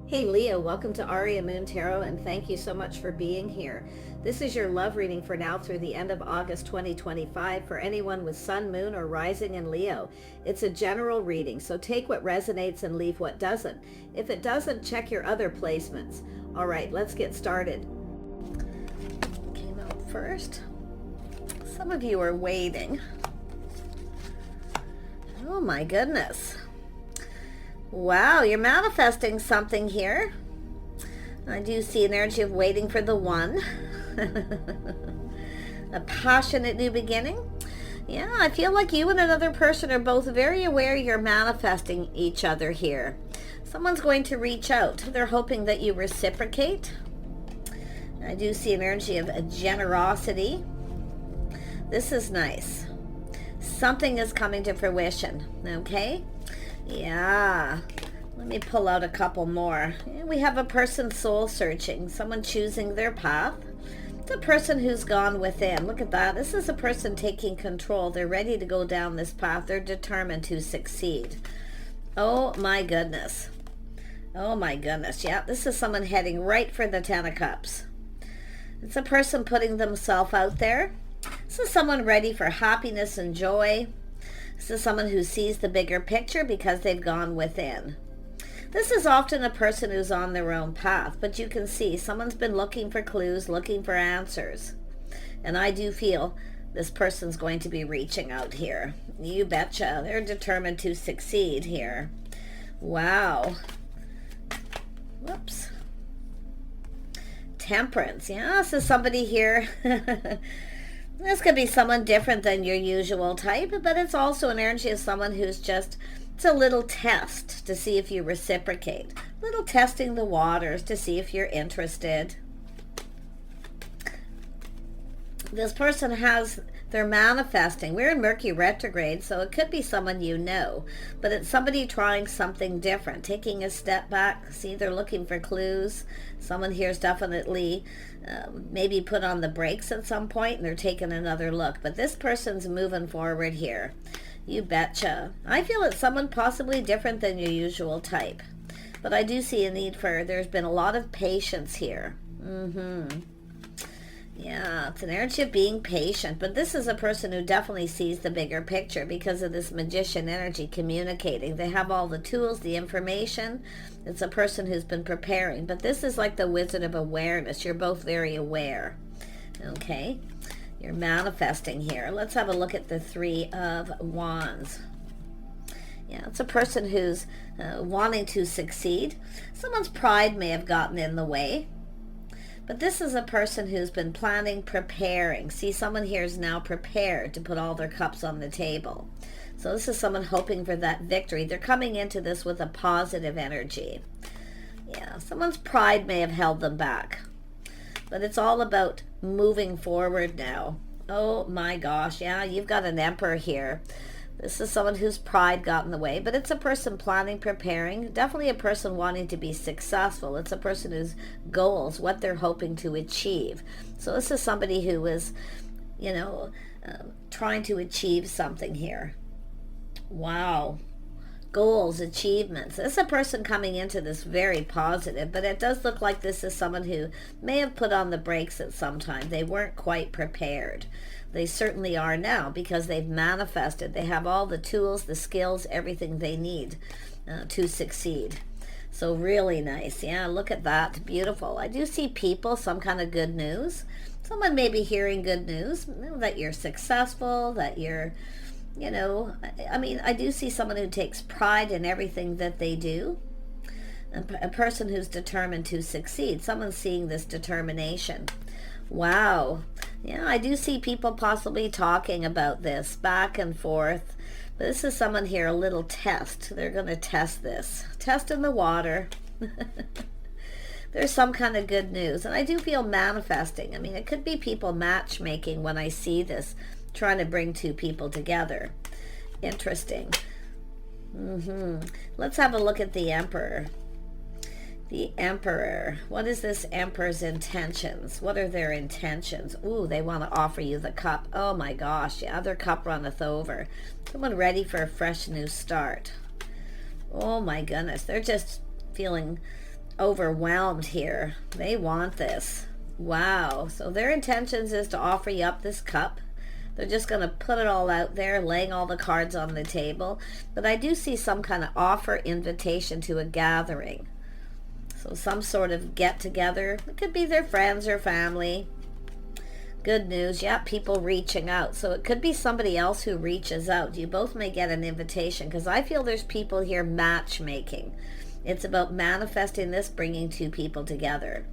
Hey Leo, welcome to Aria Moon Tarot, and thank you so much for being here. This is your love reading for now through the end of August 2025 for anyone with Sun, Moon, or Rising in Leo. It's a general reading, so take what resonates and leave what doesn't. If it doesn't, check your other placements. All right, let's get started. Came out first. Some of you are waiting. Oh my goodness. Wow, you're manifesting something here. I do see an energy of waiting for the one. A passionate new beginning. Yeah, I feel like you and another person are both very aware you're manifesting each other here. Someone's going to reach out. They're hoping that you reciprocate. I do see an energy of a generosity. This is nice. Something is coming to fruition, okay? Yeah, let me pull out a couple more. We have a person soul searching, someone choosing their path. It's a person who's gone within. Look at that. This is a person taking control. They're ready to go down this path. They're determined to succeed. Oh my goodness. Oh my goodness. Yeah, this is someone heading right for the Ten of Cups. It's a person putting themselves out there. This is someone ready for happiness and joy. This is someone who sees the bigger picture because they've gone within. This is often a person who's on their own path, but you can see someone's been looking for clues, looking for answers. And I do feel this person's going to be reaching out here. You betcha. They're determined to succeed here. Wow. Whoops. Temperance. Yeah, this is somebody here. This could be someone different than your usual type, but it's also an energy of someone who's just, it's a little test to see if you reciprocate. Little testing the waters to see if you're interested. This person they're manifesting. We're in Mercury retrograde, so it could be someone you know, but it's somebody trying something different, taking a step back. See, they're looking for clues. Someone here's definitely maybe put on the brakes at some point and they're taking another look, but this person's moving forward here. You betcha. I feel it's someone possibly different than your usual type, but I do see a need for, there's been a lot of patience here. Yeah, it's an energy of being patient, but this is a person who definitely sees the bigger picture because of this magician energy communicating. They have all the tools, the information. It's a person who's been preparing, but this is like the wizard of awareness. You're both very aware. Okay, you're manifesting here. Let's have a look at the Three of Wands. Yeah, it's a person who's wanting to succeed. Someone's pride may have gotten in the way. But this is a person who's been planning, preparing. See, someone here is now prepared to put all their cups on the table. So this is someone hoping for that victory. They're coming into this with a positive energy. Yeah, someone's pride may have held them back. But it's all about moving forward now. Oh my gosh, yeah, you've got an Emperor here. This is someone whose pride got in the way, but it's a person planning, preparing, definitely a person wanting to be successful. It's a person whose goals, what they're hoping to achieve. So this is somebody who is, trying to achieve something here. Wow. Goals, achievements. This is a person coming into this very positive, but it does look like this is someone who may have put on the brakes at some time. They weren't quite prepared. They certainly are now because they've manifested. They have all the tools, the skills, everything they need to succeed. So really nice. Yeah, look at that. Beautiful. I do see people, some kind of good news. Someone may be hearing good news, that you're successful, that you're, I do see someone who takes pride in everything that they do. A person who's determined to succeed. Someone's seeing this determination. Wow. Yeah, I do see people possibly talking about this back and forth. But this is someone here, a little test. They're going to test this. Test in the water. There's some kind of good news. And I do feel manifesting. I mean, it could be people matchmaking when I see this, trying to bring two people together. Interesting. Let's have a look at the Emperor. The Emperor. What is this Emperor's intentions? What are their intentions? Ooh, they want to offer you the cup. Oh my gosh, yeah, their cup runneth over. Someone ready for a fresh new start. Oh my goodness, they're just feeling overwhelmed here. They want this. Wow. So their intentions is to offer you up this cup. They're just going to put it all out there, laying all the cards on the table. But I do see some kind of offer, invitation to a gathering. So some sort of get together. It could be their friends or family. Good news. Yeah, people reaching out. So it could be somebody else who reaches out. You both may get an invitation, because I feel there's people here matchmaking. It's about manifesting this, bringing two people together.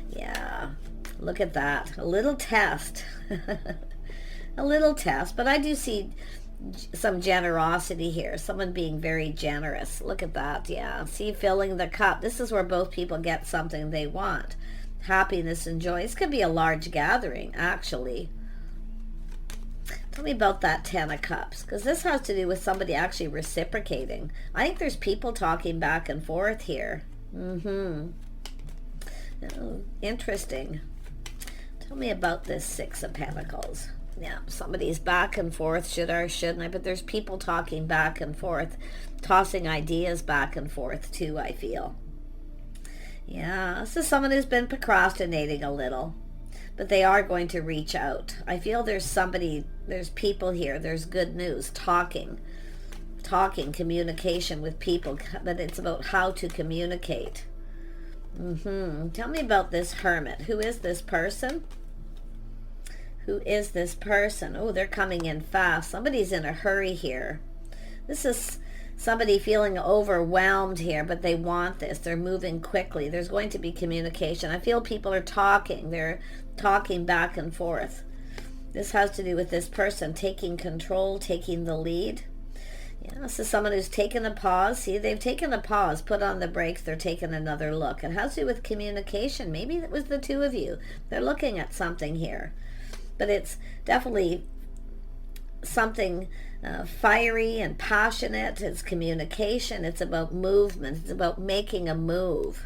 Yeah, look at that. A little test. A little test. But I do see some generosity here. Someone being very generous. Look at that. Yeah, see, filling the cup. This is where both people get something they want. Happiness and joy. This could be a large gathering, actually. Tell me about that Ten of Cups, because this has to do with somebody actually reciprocating. I think there's people talking back and forth here. Oh, interesting. Tell me about this Six of Pentacles. Yeah, somebody's back and forth, should I or shouldn't I, but there's people talking back and forth, tossing ideas back and forth too, I feel. Yeah, this is someone who's been procrastinating a little, but they are going to reach out. I feel there's somebody, there's people here, there's good news, talking, communication with people, but it's about how to communicate. Tell me about this Hermit. Who is this person? Who is this person? Oh, they're coming in fast. Somebody's in a hurry here. This is somebody feeling overwhelmed here, but they want this. They're moving quickly. There's going to be communication. I feel people are talking. They're talking back and forth. This has to do with this person taking control, taking the lead. Yeah, this is someone who's taken a pause. See, they've taken a pause, put on the brakes, they're taking another look. It has to do with communication. Maybe it was the two of you. They're looking at something here. But it's definitely something fiery and passionate. It's communication. It's about movement. It's about making a move.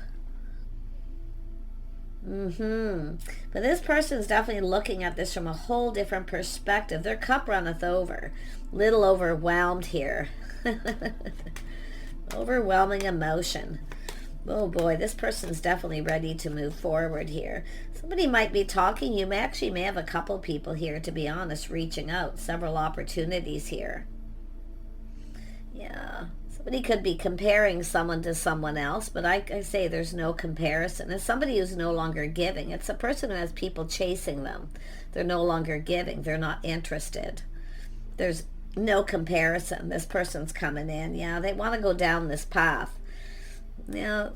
But this person's definitely looking at this from a whole different perspective. Their cup runneth over. Little overwhelmed here. Overwhelming emotion. Oh boy, this person's definitely ready to move forward here. Somebody might be talking. You may have a couple people here, to be honest, reaching out. Several opportunities here. Yeah. Somebody could be comparing someone to someone else, but I say there's no comparison. It's somebody who's no longer giving. It's a person who has people chasing them. They're no longer giving. They're not interested. There's no comparison. This person's coming in. Yeah, they want to go down this path. Now,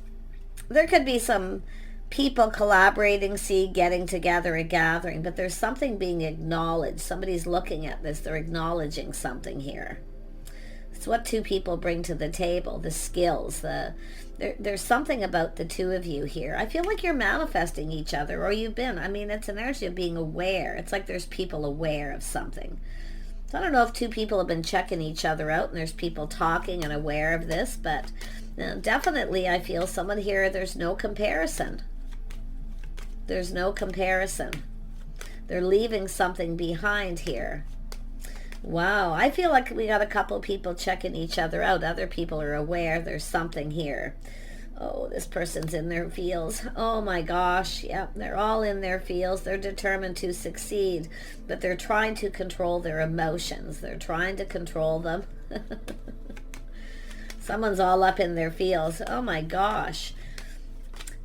there could be some people collaborating, getting together, a gathering, but there's something being acknowledged. Somebody's looking at this. They're acknowledging something here. It's what two people bring to the table, the skills. There's something about the two of you here. I feel like you're manifesting each other, or you've been. I mean, it's an energy of being aware. It's like there's people aware of something. So I don't know if two people have been checking each other out and there's people talking and aware of this, but definitely I feel someone here, there's no comparison. There's no comparison. They're leaving something behind here. Wow, I feel like we got a couple people checking each other out. Other people are aware there's something here. Oh, this person's in their feels. Oh my gosh, yep, they're all in their feels. They're determined to succeed, but they're trying to control their emotions. They're trying to control them. Someone's all up in their feels. Oh my gosh.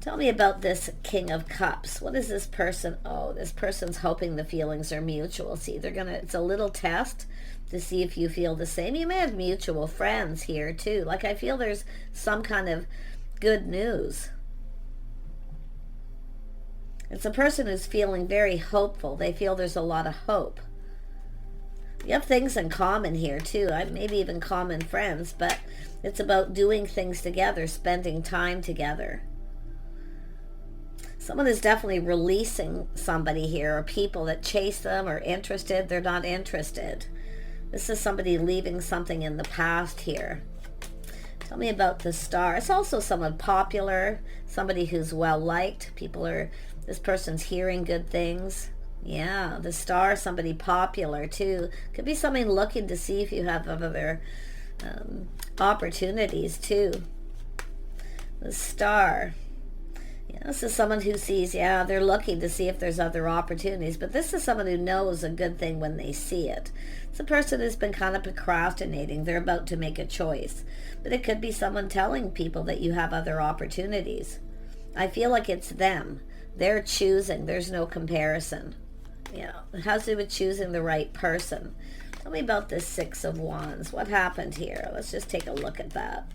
Tell me about this King of Cups. What is this person? Oh, this person's hoping the feelings are mutual. See, it's a little test to see if you feel the same. You may have mutual friends here too. Like I feel there's some kind of good news. It's a person who's feeling very hopeful. They feel there's a lot of hope. You have things in common here too. Maybe even common friends, but it's about doing things together, spending time together. Someone is definitely releasing somebody here, or people that chase them are interested. They're not interested. This is somebody leaving something in the past here. Tell me about the Star. It's also someone popular, somebody who's well liked. This person's hearing good things. Yeah, the Star, somebody popular too. Could be somebody looking to see if you have other opportunities too. The Star. Yeah, this is someone who sees, yeah, they're looking to see if there's other opportunities, but this is someone who knows a good thing when they see it. It's a person who's been kind of procrastinating. They're about to make a choice. But it could be someone telling people that you have other opportunities. I feel like it's them. They're choosing. There's no comparison. Yeah, it has to do with choosing the right person. Tell me about this Six of Wands. What happened here? Let's just take a look at that.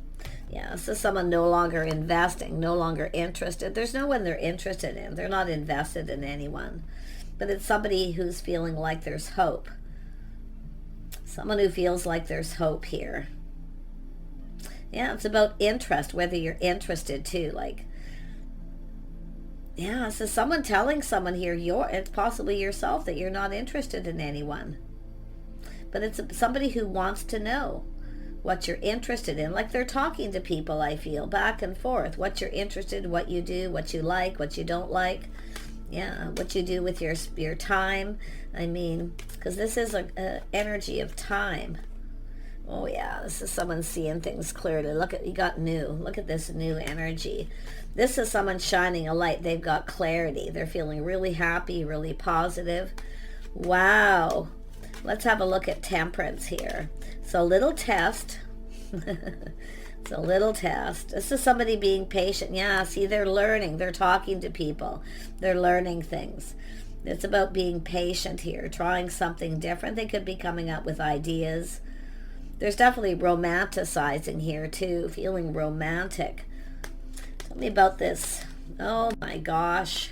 Yeah, so someone no longer investing, no longer interested. There's no one they're interested in. They're not invested in anyone. But it's somebody who's feeling like there's hope. Someone who feels like there's hope here. Yeah, it's about interest, whether you're interested too. Like, yeah, so someone telling someone here, it's possibly yourself, that you're not interested in anyone. But it's somebody who wants to know what you're interested in. Like they're talking to people, I feel, back and forth. What you're interested in, what you do, what you like, what you don't like. Yeah, what you do with your time. I mean, because this is a energy of time. Oh yeah, this is someone seeing things clearly. Look at, you got new. Look at this new energy. This is someone shining a light. They've got clarity. They're feeling really happy, really positive. Wow. Let's have a look at Temperance here. So little test. It's a little test. This is somebody being patient. Yeah, see, they're learning. They're talking to people. They're learning things. It's about being patient here, trying something different. They could be coming up with ideas. There's definitely romanticizing here too, feeling romantic. Tell me about this. Oh my gosh.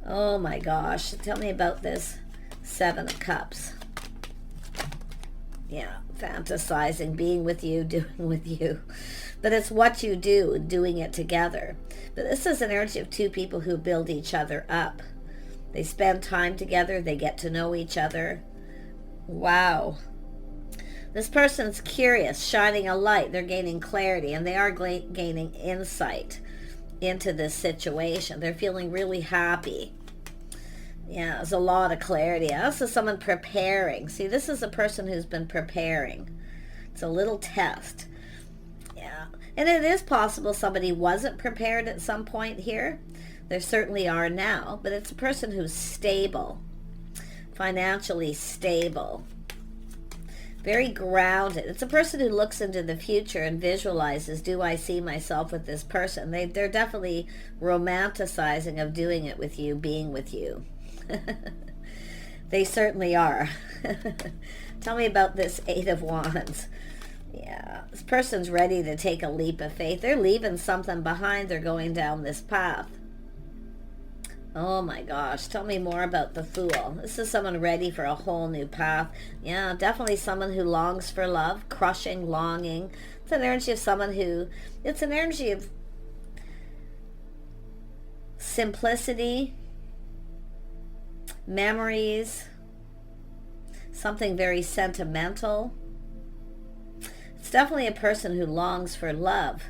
Oh my gosh. Tell me about this Seven of Cups. Yeah, fantasizing, being with you, doing with you. But it's what you do, doing it together. But this is an energy of two people who build each other up. They spend time together. They get to know each other. Wow. This person's curious, shining a light. They're gaining clarity, and they are gaining insight into this situation. They're feeling really happy. Yeah, there's a lot of clarity. This is someone preparing. See, this is a person who's been preparing. It's a little test. Yeah. And it is possible somebody wasn't prepared at some point here. There certainly are now. But it's a person who's stable. Financially stable. Very grounded. It's a person who looks into the future and visualizes, do I see myself with this person? They're definitely romanticizing of doing it with you, being with you. They certainly are. Tell me about this Eight of Wands. Yeah, this person's ready to take a leap of faith. They're leaving something behind. They're going down this path. Oh my gosh, tell me more about the Fool. This is someone ready for a whole new path. Yeah, definitely someone who longs for love, crushing longing. It's an energy of someone who, it's an energy of simplicity, memories, something very sentimental. It's definitely a person who longs for love.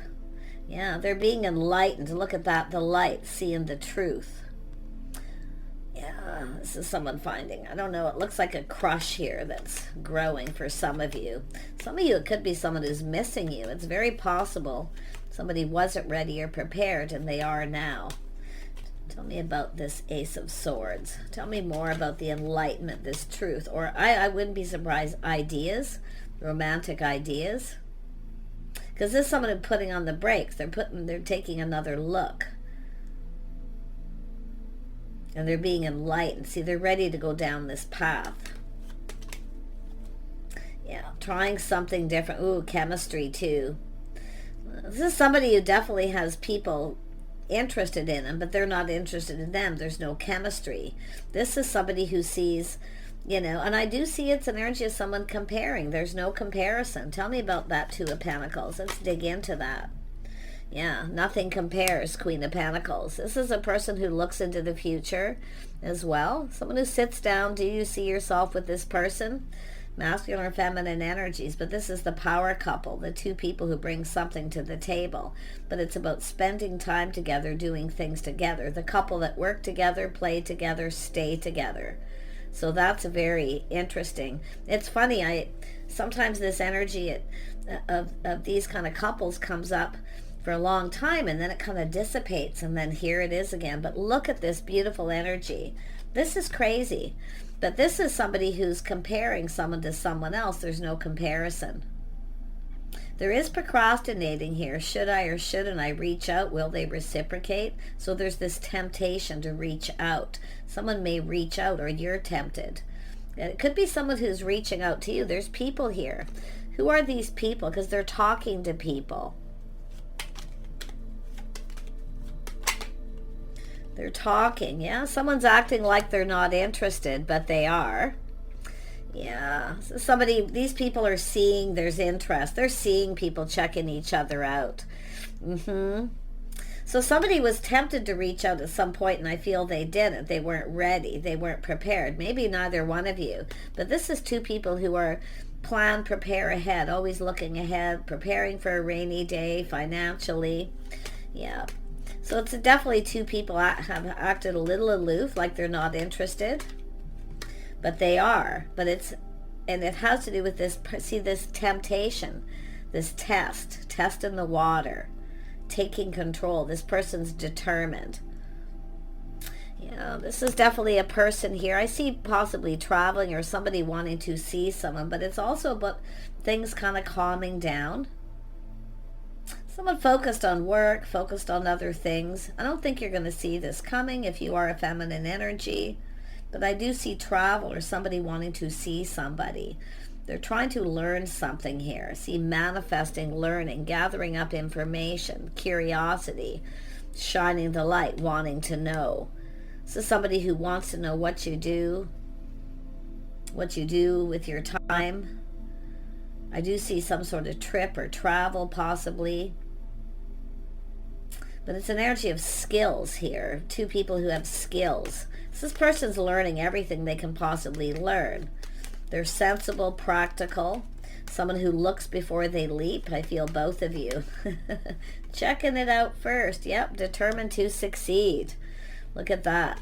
Yeah, they're being enlightened. Look at that, the light, seeing the truth. Yeah, this is someone finding, I don't know, it looks like a crush here that's growing for some of you. Some of you, it could be someone who's missing you. It's very possible somebody wasn't ready or prepared, and they are now. Tell me about this Ace of Swords. Tell me more about the enlightenment, this truth. Or I wouldn't be surprised, ideas, romantic ideas. Because this is someone who's putting on the brakes. They're taking another look. And they're being enlightened. See, they're ready to go down this path. Yeah, trying something different. Ooh, chemistry too. This is somebody who definitely has people interested in them, but they're not interested in them. There's no chemistry. This is somebody who sees, you know, and I do see it's an energy of someone comparing. There's no comparison. Tell me about that Two of Pentacles. Let's dig into that. Yeah, nothing compares, Queen of Pentacles. This is a person who looks into the future as well. Someone who sits down. Do you see yourself with this person? Masculine or feminine energies. But this is the power couple, the two people who bring something to the table. But it's about spending time together, doing things together. The couple that work together, play together, stay together. So that's very interesting. It's funny, sometimes this energy of these kind of couples comes up for a long time, and then it kind of dissipates, and then here it is again. But look at this beautiful energy. This is crazy. But this is somebody who's comparing someone to someone else. There's no comparison. There is procrastinating here. Should I or shouldn't I reach out? Will they reciprocate? So there's this temptation to reach out. Someone may reach out, or you're tempted. It could be someone who's reaching out to you. There's people here. Who are these people? Because they're talking to people. They're talking, yeah? Someone's acting like they're not interested, but they are. Yeah, so these people are seeing there's interest. They're seeing people checking each other out. So somebody was tempted to reach out at some point, and I feel they didn't. They weren't ready. They weren't prepared. Maybe neither one of you. But this is two people who are plan, prepare ahead, always looking ahead, preparing for a rainy day financially. Yeah. So it's definitely two people have acted a little aloof, like they're not interested. But they are. And it has to do with this, see, this temptation, this test in the water, taking control. This person's determined. Yeah, this is definitely a person here. I see possibly traveling or somebody wanting to see someone, but it's also about things kind of calming down. Someone focused on work, focused on other things. I don't think you're going to see this coming if you are a feminine energy, but I do see travel or somebody wanting to see somebody. They're trying to learn something here. See, manifesting, learning, gathering up information, curiosity, shining the light, wanting to know. This is somebody who wants to know what you do with your time. I do see some sort of trip or travel possibly. But it's an energy of skills here. Two people who have skills. So this person's learning everything they can possibly learn. They're sensible, practical. Someone who looks before they leap. I feel both of you. Checking it out first. Yep, determined to succeed. Look at that.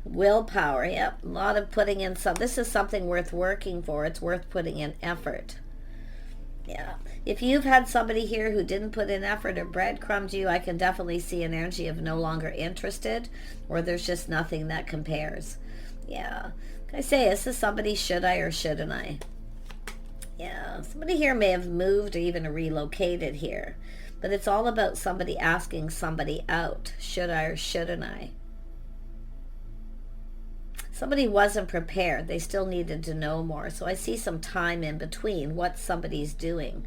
Willpower. Yep, a lot of putting in some. This is something worth working for. It's worth putting in effort. Yeah. If you've had somebody here who didn't put in effort or breadcrumbed you, I can definitely see an energy of no longer interested, or there's just nothing that compares. Yeah. I say, this is somebody, should I or shouldn't I? Yeah. Somebody here may have moved or even relocated here, but it's all about somebody asking somebody out. Should I or shouldn't I? Somebody wasn't prepared. They still needed to know more. So I see some time in between what somebody's doing.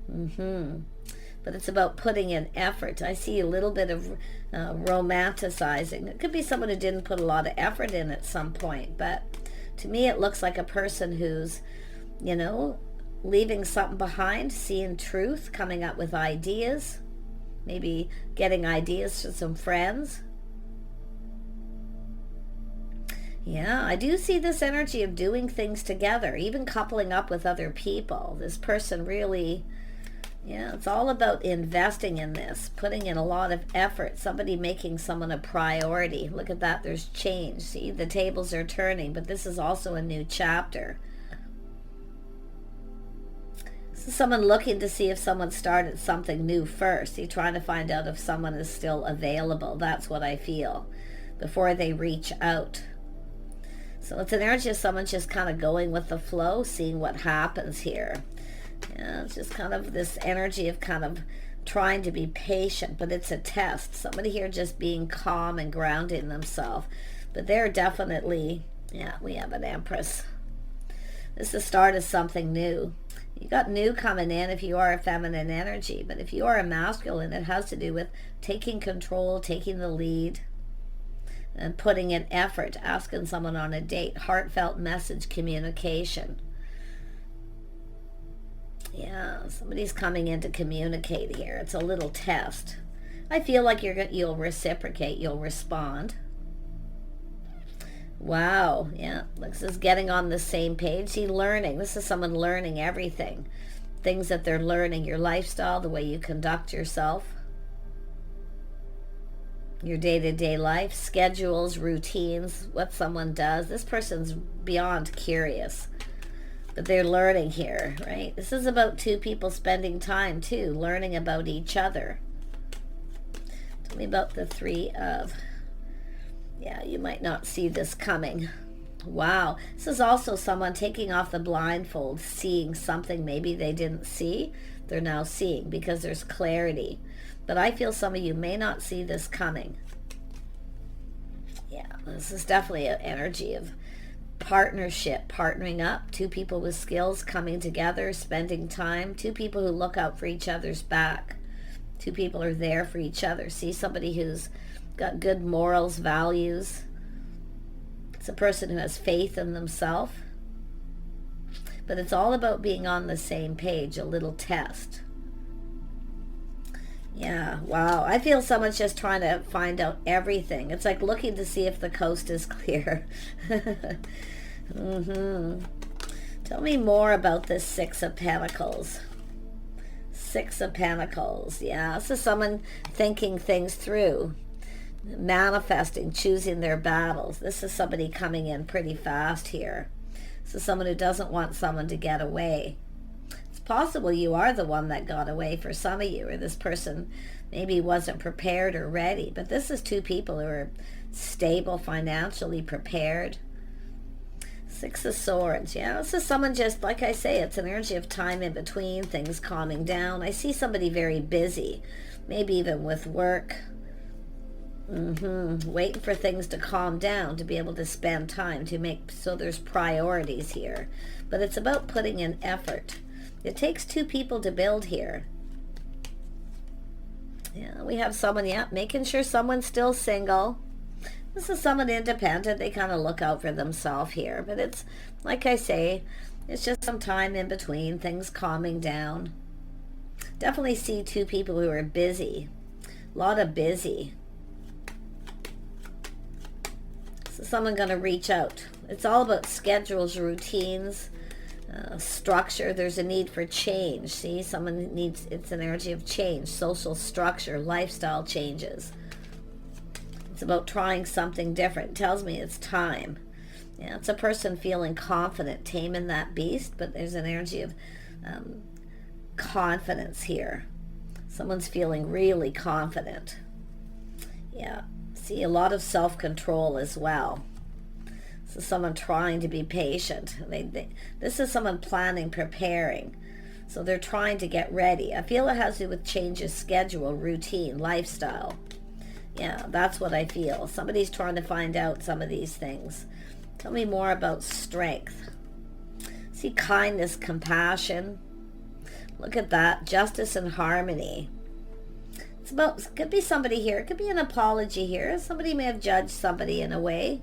But it's about putting in effort. I see a little bit of romanticizing. It could be someone who didn't put a lot of effort in at some point. But to me, it looks like a person who's, leaving something behind, seeing truth, coming up with ideas, maybe getting ideas from some friends. Yeah, I do see this energy of doing things together, even coupling up with other people. This person really, it's all about investing in this, putting in a lot of effort, somebody making someone a priority. Look at that, there's change. See, the tables are turning, but this is also a new chapter. This is someone looking to see if someone started something new first. See, trying to find out if someone is still available. That's what I feel, before they reach out. So it's an energy of someone just kind of going with the flow, seeing what happens here. Yeah, it's just kind of this energy of kind of trying to be patient, but it's a test. Somebody here just being calm and grounding themselves. But they're definitely, we have an Empress. This is the start of something new. You got new coming in if you are a feminine energy, but if you are a masculine, it has to do with taking control, taking the lead, and putting in effort, asking someone on a date, heartfelt message, communication. Yeah, somebody's coming in to communicate here. It's a little test. I feel like you'll reciprocate, you'll respond. Wow, yeah, this is getting on the same page. See, learning. This is someone learning everything. Things that they're learning, your lifestyle, the way you conduct yourself, your day-to-day life, schedules, routines, what someone does. This person's beyond curious. but they're learning here, right? This is about two people spending time too, learning about each other. Tell me about the Three of... Yeah, you might not see this coming. Wow. This is also someone taking off the blindfold, seeing something maybe they didn't see. They're now seeing because there's clarity. But I feel some of you may not see this coming. Yeah, this is definitely an energy of partnership, partnering up. Two people with skills coming together, spending time. Two people who look out for each other's back. Two people are there for each other. See somebody who's got good morals, values. It's a person who has faith in themselves. But it's all about being on the same page, a little test. Yeah, wow. I feel someone's just trying to find out everything. It's like looking to see if the coast is clear. Tell me more about this Six of Pentacles. Six of Pentacles. Yeah, this is someone thinking things through. Manifesting, choosing their battles. This is somebody coming in pretty fast here. This is someone who doesn't want someone to get away. It's possible you are the one that got away for some of you, or this person maybe wasn't prepared or ready. But this is two people who are stable, financially prepared. Six of Swords. Yeah, this is someone just, like I say, it's an energy of time in between, things calming down. I see somebody very busy, maybe even with work. Waiting for things to calm down to be able to spend time to make, so there's priorities here. But it's about putting in effort. It takes two people to build here. Yeah, we have someone, yeah, making sure someone's still single. This is someone independent. They kind of look out for themselves here. But it's, like I say, it's just some time in between, things calming down. Definitely see two people who are busy. A lot of busy. So someone going to reach out. It's all about schedules, routines, structure. There's a need for change. See, someone needs, it's an energy of change, social structure, lifestyle changes. It's about trying something different. It tells me it's time. Yeah, it's a person feeling confident, taming that beast, but there's an energy of confidence here. Someone's feeling really confident. Yeah. See, a lot of self-control as well. This is someone trying to be patient. This is someone planning, preparing. So they're trying to get ready. I feel it has to do with changes, schedule, routine, lifestyle. Yeah, that's what I feel. Somebody's trying to find out some of these things. Tell me more about strength. See, kindness, compassion. Look at that. Justice and harmony. It's about, it could be somebody here. It could be an apology here. Somebody may have judged somebody in a way.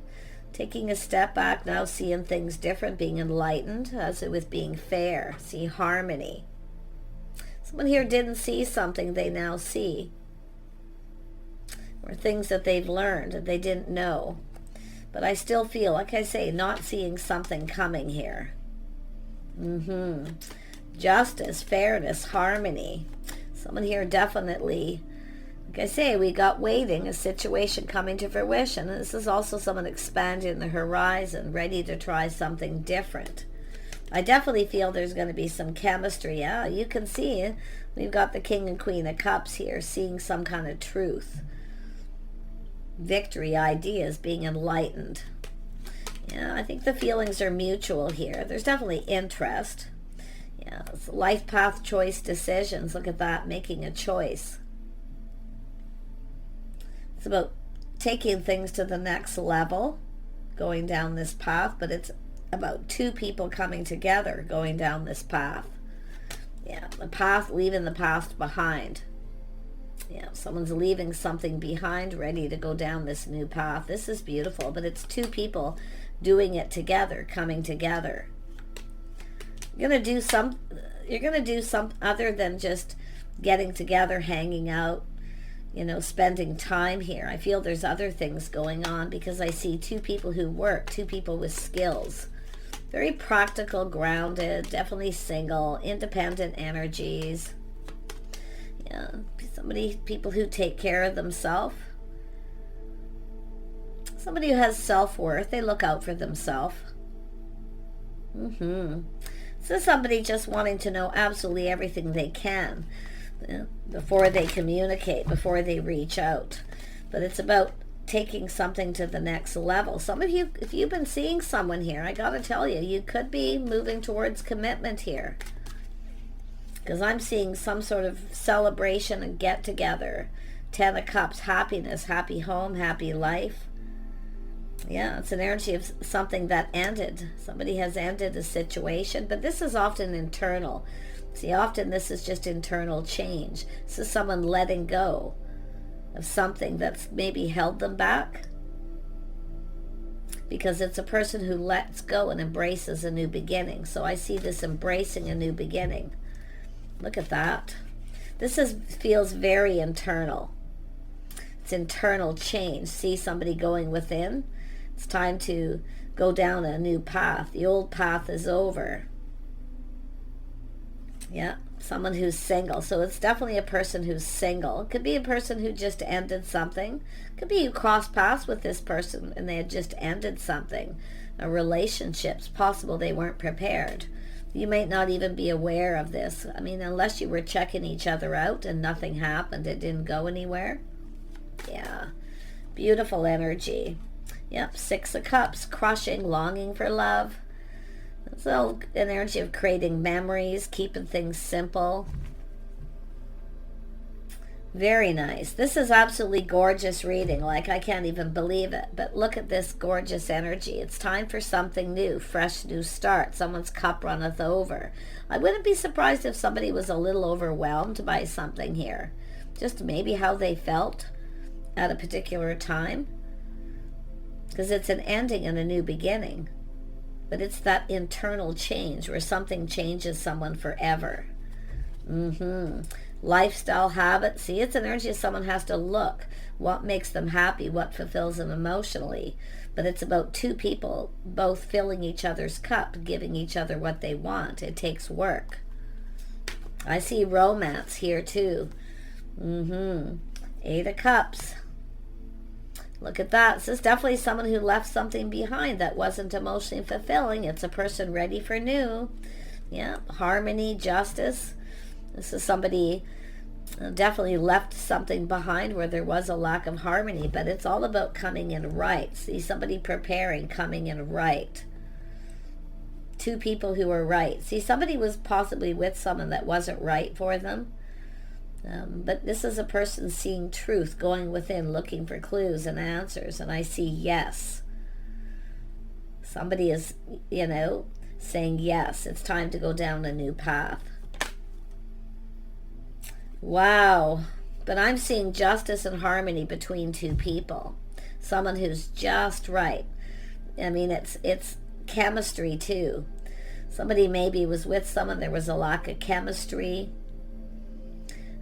Taking a step back now, seeing things different, being enlightened, as with being fair. See, harmony. Someone here didn't see something they now see. Or things that they've learned that they didn't know. But I still feel, like I say, not seeing something coming here. Justice, fairness, harmony. Someone here definitely, like I say, we got waiting, a situation coming to fruition. And this is also someone expanding the horizon, ready to try something different. I definitely feel there's going to be some chemistry. Yeah, you can see we've got the King and Queen of Cups here, seeing some kind of truth. Victory, ideas, being enlightened. Yeah, I think the feelings are mutual here. There's definitely interest. Yeah, it's life path, choice, decisions. Look at that, making a choice. It's about taking things to the next level, going down this path, but it's about two people coming together, going down this path. Yeah, the path, leaving the past behind. Yeah, someone's leaving something behind, ready to go down this new path. This is beautiful, but it's two people doing it together, coming together. You're going to do some other than just getting together, hanging out, spending time here. I feel there's other things going on because I see two people who work, two people with skills. Very practical, grounded, definitely single, independent energies. Yeah, people who take care of themselves. Somebody who has self-worth. They look out for themselves. This is somebody just wanting to know absolutely everything they can before they communicate, before they reach out. But it's about taking something to the next level. Some of you, if you've been seeing someone here, I gotta tell you, you could be moving towards commitment here. Because I'm seeing some sort of celebration and get together. 10 of Cups, happiness, happy home, happy life. Yeah, it's an energy of something that ended. Somebody has ended a situation, but this is often internal. See, often this is just internal change. This is someone letting go of something that's maybe held them back. Because it's a person who lets go and embraces a new beginning. So I see this embracing a new beginning. Look at that. This feels very internal. It's internal change. See somebody going within. It's time to go down a new path. The old path is over. Yeah, someone who's single. So it's definitely a person who's single. It could be a person who just ended something. It could be you crossed paths with this person and they had just ended something. A relationship's possible they weren't prepared. You might not even be aware of this. I mean, unless you were checking each other out and nothing happened, it didn't go anywhere. Yeah, beautiful energy. Yep, 6 of Cups, crushing, longing for love. It's all an energy of creating memories, keeping things simple. Very nice. This is absolutely gorgeous reading. Like, I can't even believe it. But look at this gorgeous energy. It's time for something new, fresh new start. Someone's cup runneth over. I wouldn't be surprised if somebody was a little overwhelmed by something here. Just maybe how they felt at a particular time. Because it's an ending and a new beginning. But it's that internal change where something changes someone forever. Lifestyle habits. See, it's an energy someone has to look. What makes them happy? What fulfills them emotionally? But it's about two people both filling each other's cup, giving each other what they want. It takes work. I see romance here too. 8 of Cups. Look at that. This is definitely someone who left something behind that wasn't emotionally fulfilling. It's a person ready for new. Yeah, harmony, justice. This is somebody definitely left something behind where there was a lack of harmony, but it's all about coming in right. See, somebody preparing, coming in right. Two people who are right. See, somebody was possibly with someone that wasn't right for them. But this is a person seeing truth, going within, looking for clues and answers. And I see yes. Somebody is, saying yes. It's time to go down a new path. Wow. But I'm seeing justice and harmony between two people. Someone who's just right. I mean, it's chemistry too. Somebody maybe was with someone, there was a lack of chemistry.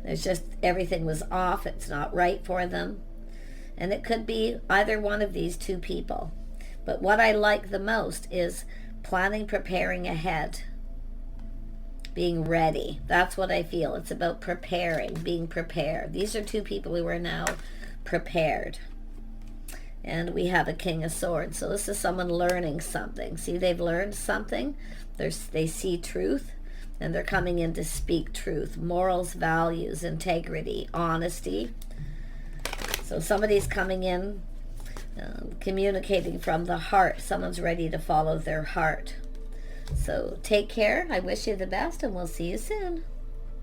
There's just, everything was off. It's not right for them. And it could be either one of these two people. But what I like the most is planning, preparing ahead. Being ready. That's what I feel. It's about preparing, being prepared. These are two people who are now prepared. And we have a King of Swords. So this is someone learning something. See, they've learned something. They see truth. And they're coming in to speak truth, morals, values, integrity, honesty. So somebody's coming in, communicating from the heart. Someone's ready to follow their heart. So take care. I wish you the best, and we'll see you soon.